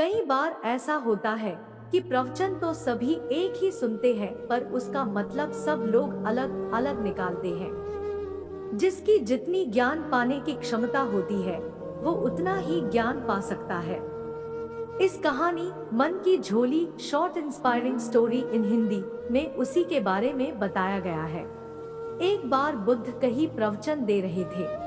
कई बार ऐसा होता है कि प्रवचन तो सभी एक ही सुनते हैं, पर उसका मतलब सब लोग अलग अलग निकालते हैं। जिसकी जितनी ज्ञान पाने की क्षमता होती है, वो उतना ही ज्ञान पा सकता है। इस कहानी मन की झोली short inspiring story in Hindi में उसी के बारे में बताया गया है। एक बार बुद्ध कहीं प्रवचन दे रहे थे।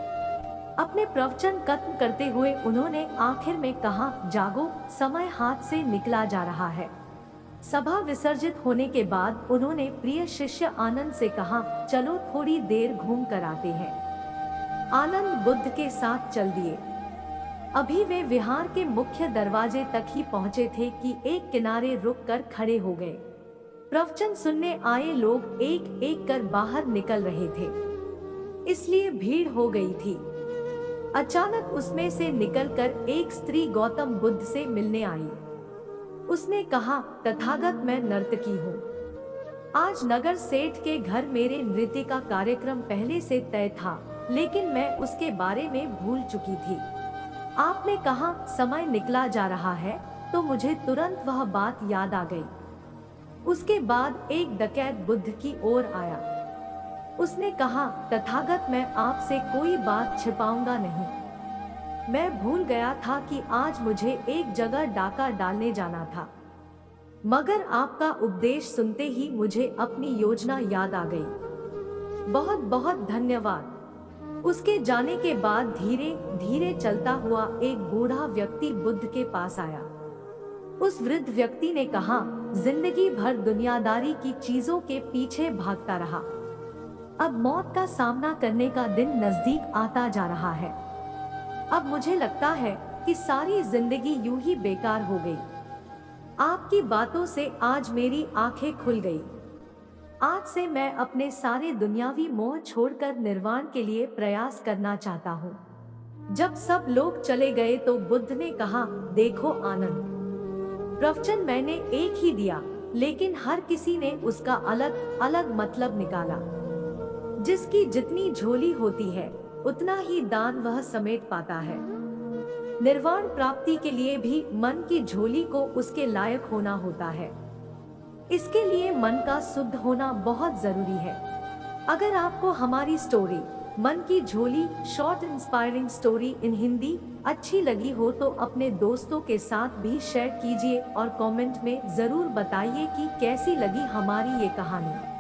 अपने प्रवचन खत्म करते हुए उन्होंने आखिर में कहा, जागो, समय हाथ से निकला जा रहा है। सभा विसर्जित होने के बाद उन्होंने प्रिय शिष्य आनंद से कहा, चलो थोड़ी देर घूम कर आते हैं। आनंद बुद्ध के साथ चल दिए। अभी वे विहार के मुख्य दरवाजे तक ही पहुंचे थे कि एक किनारे रुक कर खड़े हो गए। प्रवचन सुनने आए लोग एक एक कर बाहर निकल रहे थे, इसलिए भीड़ हो गई थी। अचानक उसमें से निकलकर एक स्त्री गौतम बुद्ध से मिलने आई। उसने कहा, तथागत, मैं नर्तकी हूँ। आज नगर सेठ के घर मेरे नृत्य का कार्यक्रम पहले से तय था, लेकिन मैं उसके बारे में भूल चुकी थी। आपने कहा समय निकला जा रहा है, तो मुझे तुरंत वह बात याद आ गई। उसके बाद एक डकैत बुद्ध की ओर आया। उसने कहा, तथागत, मैं आपसे कोई बात छिपाऊंगा नहीं। मैं भूल गया था कि आज मुझे एक जगह डाका डालने जाना था, मगर आपका उपदेश सुनते ही मुझे अपनी योजना याद आ गई। बहुत बहुत धन्यवाद। उसके जाने के बाद धीरे धीरे चलता हुआ एक बूढ़ा व्यक्ति बुद्ध के पास आया। उस वृद्ध व्यक्ति ने कहा, जिंदगी भर दुनियादारी की चीजों के पीछे भागता रहा। अब मौत का सामना करने का दिन नजदीक आता जा रहा है। अब मुझे लगता है कि सारी जिंदगी यूं ही बेकार हो गई। आपकी बातों से आज मेरी आंखें खुल गई। आज से मैं अपने सारे दुनियावी मोह छोड़कर निर्वाण के लिए प्रयास करना चाहता हूँ। जब सब लोग चले गए तो बुद्ध ने कहा, देखो आनंद, प्रवचन मैंने एक ही दिया, लेकिन हर किसी ने उसका अलग अलग मतलब निकाला। जिसकी जितनी झोली होती है, उतना ही दान वह समेट पाता है। निर्वाण प्राप्ति के लिए भी मन की झोली को उसके लायक होना होता है। इसके लिए मन का शुद्ध होना बहुत जरूरी है। अगर आपको हमारी स्टोरी मन की झोली short inspiring story in Hindi अच्छी लगी हो तो अपने दोस्तों के साथ भी शेयर कीजिए और कमेंट में जरूर बताइए कि कैसी लगी हमारी ये कहानी।